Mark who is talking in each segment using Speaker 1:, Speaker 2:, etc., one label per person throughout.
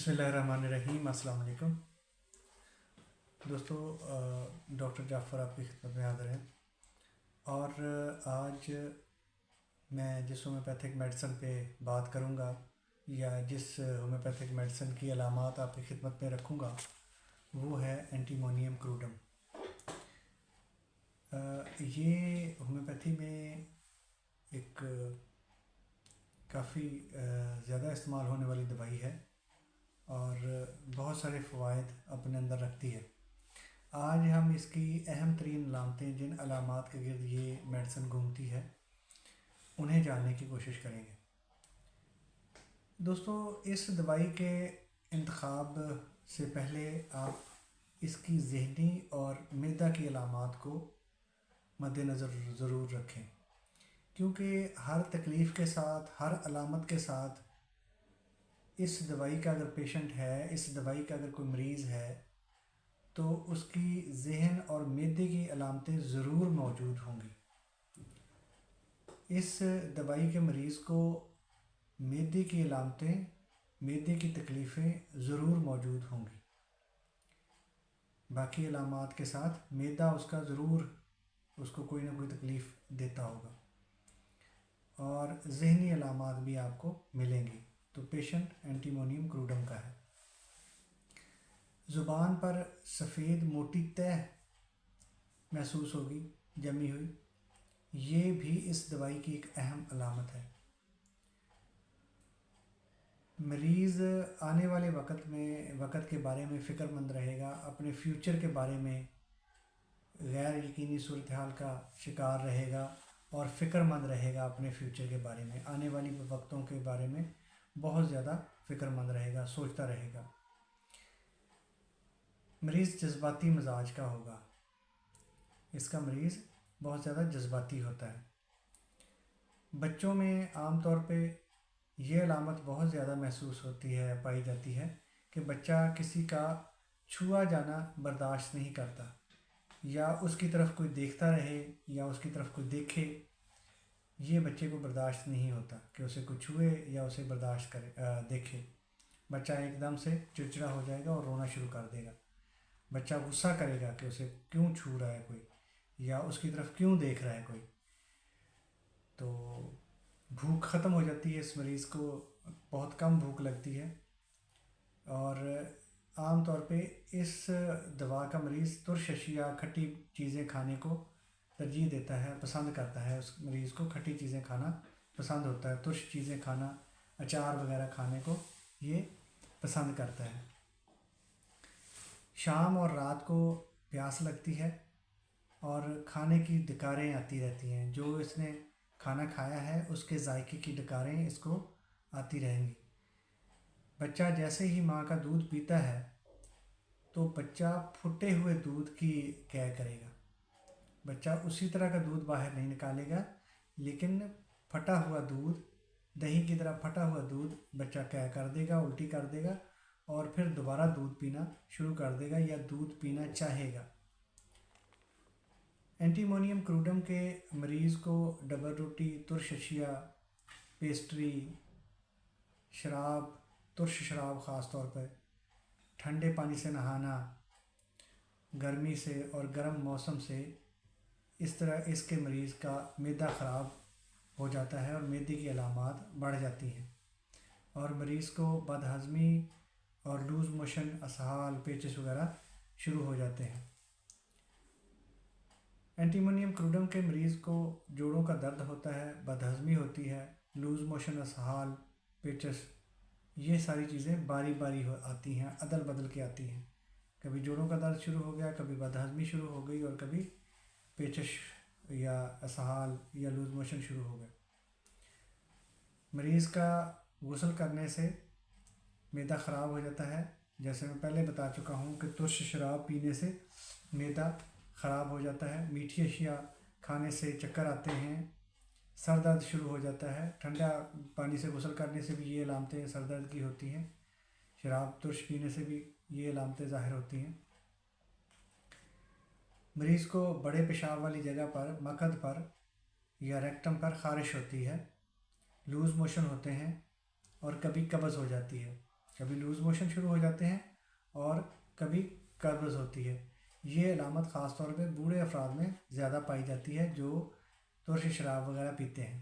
Speaker 1: बिस्मिल्लाहिर्रहमानिर्रहीम। अस्सलाम वालेकुम दोस्तों, डॉक्टर जाफ़र आपकी खिदमत में हाज़िर हैं। और आज मैं जिस होम्योपैथिक मेडिसिन पे बात करूँगा या जिस होम्योपैथिक मेडिसिन की अलामात आपकी खिदमत में रखूँगा वो है एंटीमोनियम क्रूडम। ये होम्योपैथी में एक काफ़ी ज़्यादा इस्तेमाल होने वाली दवाई है और बहुत सारे फ़वाइद अपने अंदर रखती है। आज हम इसकी अहम तरीन अलामतें, जिन अलामात के गिर्द ये मेडिसिन घूमती है, उन्हें जानने की कोशिश करेंगे। दोस्तों, इस दवाई के इंतखाब से पहले आप इसकी ज़हनी और मैदा की अलामात को मद्देनज़र ज़रूर रखें, क्योंकि हर तकलीफ़ के साथ, हर अलामत के साथ इस दवाई का अगर पेशेंट है, इस दवाई का अगर कोई मरीज़ है, तो उसकी ज़हन और मैदे की अलामतें ज़रूर मौजूद होंगी। इस दवाई के मरीज़ को मैदे की अलामतें, मैदे की तकलीफ़ें ज़रूर मौजूद होंगी। बाकी अलामात के साथ मैदा उसका ज़रूर उसको कोई ना कोई तकलीफ़ देता होगा और ज़हनी अलामात भी आपको मिलेंगी। तो पेशेंट एंटीमोनियम क्रूडम का है। ज़ुबान पर सफ़ेद मोटी तह महसूस होगी जमी हुई, ये भी इस दवाई की एक अहम अलामत है। मरीज़ आने वाले वक़्त के बारे में फ़िक्रमंद रहेगा, अपने फ्यूचर के बारे में गैर यकीनी सूरत हाल का शिकार रहेगा और फ़िक्रमंद रहेगा अपने फ्यूचर के बारे में, आने वाली वक्तों के बारे में बहुत ज़्यादा फ़िक्रमंद रहेगा, सोचता रहेगा। मरीज़ जज्बाती मिजाज का होगा। इसका मरीज़ बहुत ज़्यादा जज्बाती होता है। बच्चों में आम तौर पे ये अलामत बहुत ज़्यादा महसूस होती है, पाई जाती है कि बच्चा किसी का छुआ जाना बर्दाश्त नहीं करता, या उसकी तरफ कोई देखता रहे या उसकी तरफ कोई देखे, ये बच्चे को बर्दाश्त नहीं होता कि उसे कोई छुए या उसे बर्दाश्त करे देखे। बच्चा एकदम से चिड़चिड़ा हो जाएगा और रोना शुरू कर देगा। बच्चा गुस्सा करेगा कि उसे क्यों छू रहा है कोई या उसकी तरफ क्यों देख रहा है कोई। तो भूख ख़त्म हो जाती है, इस मरीज़ को बहुत कम भूख लगती है और आम तौर पे इस दवा का मरीज़ तुर्श अशिया, खट्टी चीज़ें खाने को तरजीह देता है, पसंद करता है। उस मरीज़ को खट्टी चीज़ें खाना पसंद होता है, तुर्श चीज़ें खाना, अचार वगैरह खाने को ये पसंद करता है। शाम और रात को प्यास लगती है और खाने की डकारें आती रहती हैं। जो इसने खाना खाया है उसके जायके की डकारें इसको आती रहेंगी। बच्चा जैसे ही माँ का दूध पीता है तो बच्चा फुटे हुए दूध की क्या करेगा। बच्चा उसी तरह का दूध बाहर नहीं निकालेगा, लेकिन फटा हुआ दूध, दही की तरह फटा हुआ दूध बच्चा क्या कर देगा, उल्टी कर देगा और फिर दोबारा दूध पीना शुरू कर देगा या दूध पीना चाहेगा। एंटीमोनियम क्रूडम के मरीज़ को डबल रोटी, तुर्श अशिया, पेस्ट्री, शराब, तुर्श शराब ख़ास तौर पर, ठंडे पानी से नहाना, गर्मी से और गर्म मौसम से, इस तरह इसके मरीज़ का मैदा ख़राब हो जाता है और मैदे की अलामात बढ़ जाती हैं और मरीज़ को बदहज़मी और लूज़ मोशन, असहाल, पेचिश वगैरह शुरू हो जाते हैं। एंटीमोनियम क्रूडम के मरीज़ को जोड़ों का दर्द होता है, बदहज़मी होती है, लूज़ मोशन, असहाल, पेचिश, ये सारी चीज़ें बारी बारी आती हैं, अदल बदल के आती हैं। कभी जोड़ों का दर्द शुरू हो गया, कभी बदहज़मी शुरू हो गई और कभी पेचिश या असहाल या लूज़ मोशन शुरू हो गए। मरीज़ का गुस्ल करने से मैदा ख़राब हो जाता है। जैसे मैं पहले बता चुका हूँ कि तुर्श शराब पीने से मैदा ख़राब हो जाता है, मीठी अशिया खाने से चक्कर आते हैं, सर दर्द शुरू हो जाता है। ठंडा पानी से गुस्ल करने से भी ये अलामतें सर दर्द की होती हैं। शराब, तुर्श पीने से भी ये अलामतें ज़ाहिर होती हैं। मरीज़ को बड़े पेशाब वाली जगह पर, मकद पर या रेक्टम पर ख़ारिश होती है, लूज़ मोशन होते हैं और कभी कब्ज़ हो जाती है। کبھی لوز موشن شروع ہو جاتے ہیں اور کبھی قبض ہوتی ہے۔ یہ علامت خاص طور پہ بوڑھے افراد میں زیادہ پائی جاتی ہے جو ترش شراب وغیرہ پیتے ہیں۔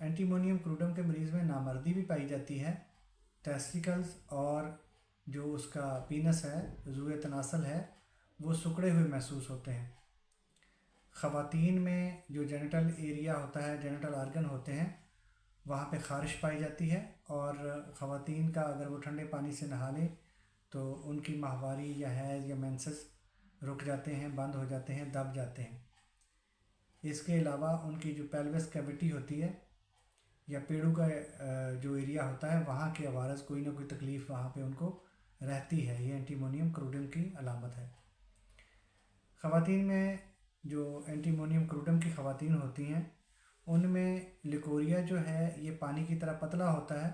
Speaker 1: اینٹیمونیم کروڈم کے مریض میں نامردی بھی پائی جاتی ہے۔ ٹیسٹیکلز اور جو اس کا پینس ہے، عضو تناسل ہے، وہ سکڑے ہوئے محسوس ہوتے ہیں۔ خواتین میں جو جینیٹل ایریا ہوتا ہے، جینیٹل آرگن ہوتے ہیں، وہاں پہ خارش پائی جاتی ہے، اور خواتین کا اگر وہ ٹھنڈے پانی سے نہا لیں تو ان کی ماہواری یا حیض یا مینسس رک جاتے ہیں، بند ہو جاتے ہیں، دب جاتے ہیں۔ اس کے علاوہ ان کی جو پیلوس کیویٹی ہوتی ہے یا پیڑوں کا جو ایریا ہوتا ہے، وہاں کے عوارض کوئی نہ کوئی تکلیف وہاں پہ ان کو رہتی ہے۔ یہ اینٹیمونیم کروڈم کی علامت ہے۔ خواتین میں جو اینٹیمونیم کروڈم کی خواتین ہوتی ہیں، ان میں لیکوریا جو ہے یہ پانی کی طرح پتلا ہوتا ہے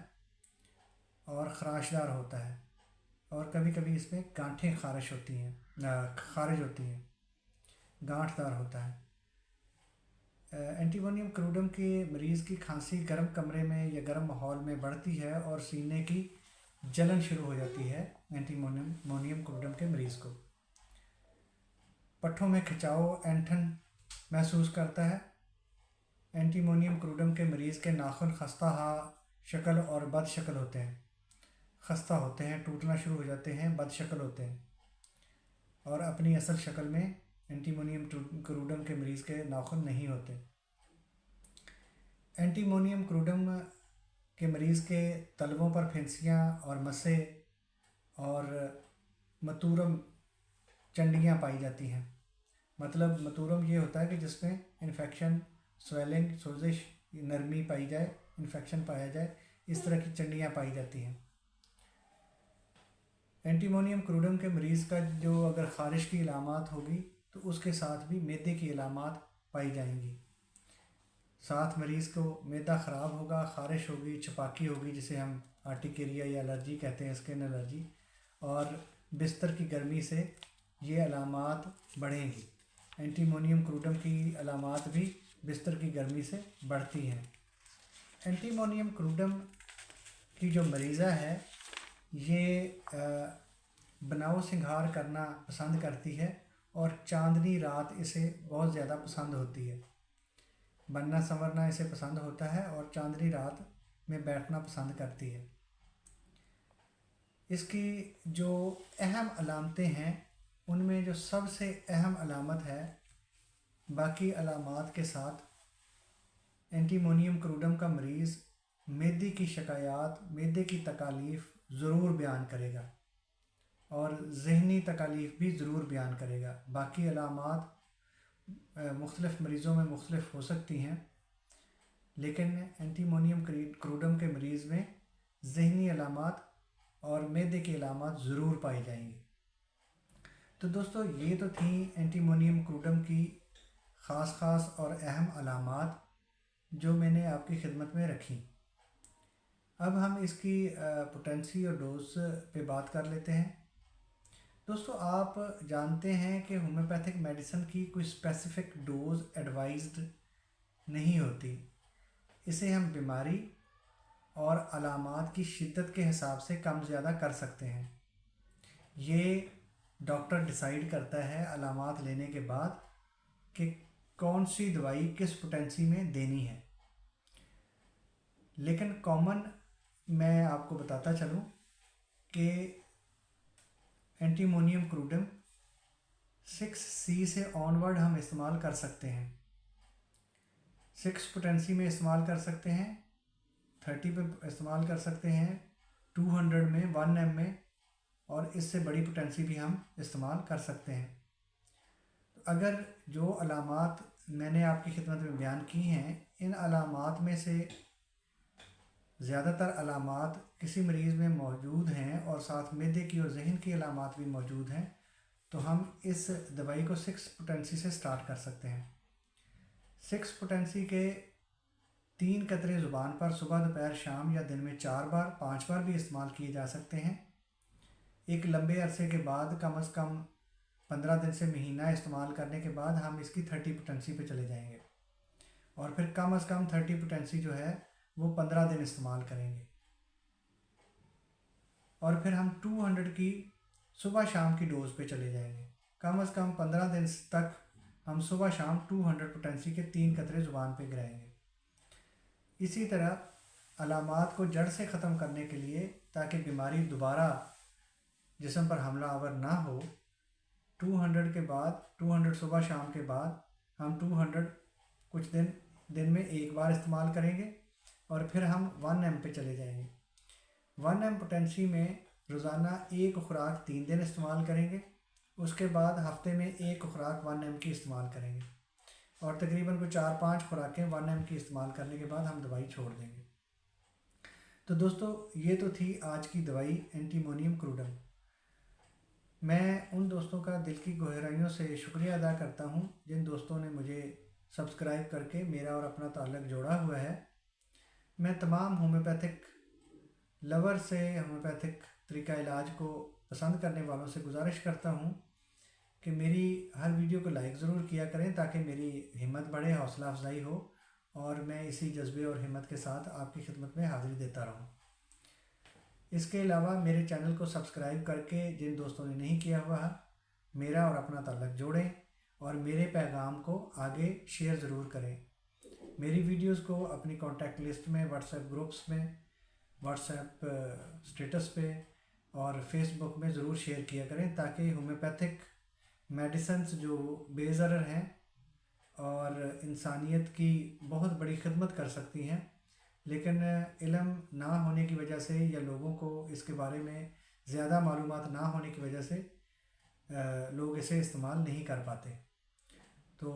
Speaker 1: اور خراشدار ہوتا ہے، اور کبھی کبھی اس میں گانٹھیں خارج ہوتی ہیں، گانٹھ دار ہوتا ہے۔ اینٹیمونیم کروڈم کے مریض کی کھانسی گرم کمرے میں یا گرم ماحول میں بڑھتی ہے اور سینے کی جلن شروع ہو جاتی ہے اینٹیمونیم کروڈم کے مریض کو۔ پٹھوں میں کھچاؤ، اینٹھن محسوس کرتا ہے۔ اینٹیمونیم کروڈم کے مریض کے ناخن خستہ شکل اور بد شکل ہوتے ہیں، خستہ ہوتے ہیں، ٹوٹنا شروع ہو جاتے ہیں، بد شکل ہوتے ہیں، اور اپنی اصل شکل میں اینٹیمونیم کروڈم کے مریض کے ناخن نہیں ہوتے۔ اینٹیمونیم کروڈم کے مریض کے تلووں پر پھنسیاں اور مسے اور متورم چنڈیاں پائی جاتی ہیں۔ مطلب متورم یہ ہوتا ہے کہ جس میں انفیکشن، سویلنگ، سوزش، نرمی پائی جائے، انفیکشن پایا جائے، اس طرح کی چنڈیاں پائی جاتی ہیں۔ اینٹیمونیم کروڈم کے مریض کا جو اگر خارش کی علامات ہوگی تو اس کے ساتھ بھی معدے کی علامات پائی جائیں گی۔ ساتھ مریض کو معدہ خراب ہوگا، خارش ہوگی، چھپاکی ہوگی جسے ہم آرٹیکیریا یا الرجی کہتے ہیں، اسکن الرجی، اور بستر کی گرمی سے یہ علامات بڑھیں گی۔ اینٹیمونیم کروڈم کی علامات بھی بستر کی گرمی سے بڑھتی ہیں۔ اینٹیمونیم کروڈم کی جو مریضہ ہے یہ بناؤ سنگھار کرنا پسند کرتی ہے اور چاندنی رات اسے بہت زیادہ پسند ہوتی ہے۔ بننا سنورنا اسے پسند ہوتا ہے اور چاندنی رات میں بیٹھنا پسند کرتی ہے۔ اس کی جو اہم علامتیں ہیں ان میں جو سب سے اہم علامت ہے، باقی علامات کے ساتھ اینٹیمونیم کروڈم کا مریض معدے کی شکایات، معدے کی تکالیف ضرور بیان کرے گا اور ذہنی تکالیف بھی ضرور بیان کرے گا۔ باقی علامات مختلف مریضوں میں مختلف ہو سکتی ہیں، لیکن اینٹیمونیم کروڈم کے مریض میں ذہنی علامات اور معدے کی علامات ضرور پائی جائیں گی۔ تو دوستو یہ تو تھیں اینٹیمونیم کروڈم کی خاص اور اہم علامات جو میں نے آپ کی خدمت میں رکھی۔ اب ہم اس کی پوٹینسی اور ڈوز پہ بات کر لیتے ہیں۔ دوستو آپ جانتے ہیں کہ ہومیوپیتھک میڈیسن کی کوئی اسپیسیفک ڈوز ایڈوائزڈ نہیں ہوتی، اسے ہم بیماری اور علامات کی شدت کے حساب سے کم زیادہ کر سکتے ہیں۔ یہ ڈاکٹر ڈیسائیڈ کرتا ہے علامات لینے کے بعد کہ کون سی دوائی کس پوٹینسی میں دینی ہے۔ لیکن کامن میں آپ کو بتاتا چلوں کہ اینٹیمونیم کروڈم 6C سے آنورڈ ہم استعمال کر سکتے ہیں۔ 6 پوٹینسی میں استعمال کر سکتے ہیں، 30 پہ استعمال کر سکتے ہیں، 200 میں، 1 میں، اور اس سے بڑی پوٹینسی بھی ہم استعمال کر سکتے ہیں۔ اگر جو علامات میں نے آپ کی خدمت میں بیان کی ہیں، ان علامات میں سے زیادہ تر علامات کسی مریض میں موجود ہیں اور ساتھ معدے کی اور ذہن کی علامات بھی موجود ہیں، تو ہم اس دوائی کو 6 پوٹینسی سے سٹارٹ کر سکتے ہیں۔ 6 پوٹینسی کے 3 قطرے زبان پر صبح، دوپہر، شام یا دن میں 4 بار، 5 بار بھی استعمال کیے جا سکتے ہیں۔ ایک لمبے عرصے کے بعد کم از کم 15 دن سے مہینہ استعمال کرنے کے بعد ہم اس کی 30 پوٹینسی پہ چلے جائیں گے، اور پھر کم از کم 30 پوٹینسی جو ہے وہ 15 دن استعمال کریں گے۔ और फिर हम 200 की सुबह शाम की डोज पे चले जाएंगे। कम अज़ कम 15 दिन तक हम सुबह शाम 200 पोटेंसी के 3 कतरे ज़ुबान पे गिराएंगे। इसी तरह अलामात को जड़ से ख़त्म करने के लिए, ताकि बीमारी दोबारा जिस्म पर हमलावर ना हो, 200 के बाद 200 सुबह शाम के बाद हम 200 कुछ दिन में एक बार इस्तेमाल करेंगे और फिर हम 1 पे चले जाएंगे। 1 पोटेंसी में रोज़ाना एक खुराक 3 दिन इस्तेमाल करेंगे, उसके बाद हफ्ते में एक खुराक 1 की इस्तेमाल करेंगे और तकरीबन कोई 4-5 खुराकें 1 की इस्तेमाल करने के बाद हम दवाई छोड़ देंगे। तो दोस्तों, ये तो थी आज की दवाई एंटीमोनियम क्रूडम। मैं उन दोस्तों का दिल की गहराइयों से शुक्रिया अदा करता हूँ जिन दोस्तों ने मुझे सब्सक्राइब करके मेरा और अपना ताल्लुक़ जोड़ा हुआ है। मैं तमाम होम्योपैथिक लवर से, होम्योपैथिक तरीका इलाज को पसंद करने वालों से गुजारिश करता हूँ कि मेरी हर वीडियो को लाइक ज़रूर किया करें, ताकि मेरी हिम्मत बढ़े, हौसला अफजाई हो और मैं इसी जज्बे और हिम्मत के साथ आपकी खिदमत में हाज़िरी देता रहूँ। इसके अलावा मेरे चैनल को सब्सक्राइब करके जिन दोस्तों ने नहीं किया हुआ, मेरा और अपना ताल्लुक़ जोड़ें और मेरे पैगाम को आगे शेयर ज़रूर करें। मेरी वीडियोस को अपनी कॉन्टैक्ट लिस्ट में, व्हाट्सएप ग्रुप्स में, व्हाट्सएप स्टेटस पे और फेसबुक में ज़रूर शेयर किया करें, ताकि होम्योपैथिक मेडिसिन्स जो बेज़रर हैं और इंसानियत की बहुत बड़ी खिदमत कर सकती हैं, लेकिन इल्म ना होने की वजह से या लोगों को इसके बारे में ज़्यादा मालूमात ना होने की वजह से लोग इसे इस्तेमाल नहीं कर पाते। तो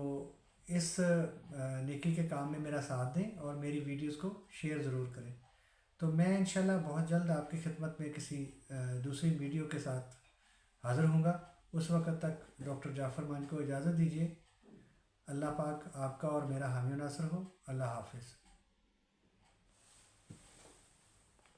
Speaker 1: इस नेकी के काम में मेरा साथ दें और मेरी वीडियोस को शेयर ज़रूर करें। तो मैं इंशाल्लाह बहुत जल्द आपकी खिदमत में किसी दूसरी वीडियो के साथ हाज़िर होऊंगा। उस वक़्त तक डॉक्टर जाफ़र मान को इजाज़त दीजिए। अल्लाह पाक आपका और मेरा हामी नासर हो। अल्लाह हाफ़िज़।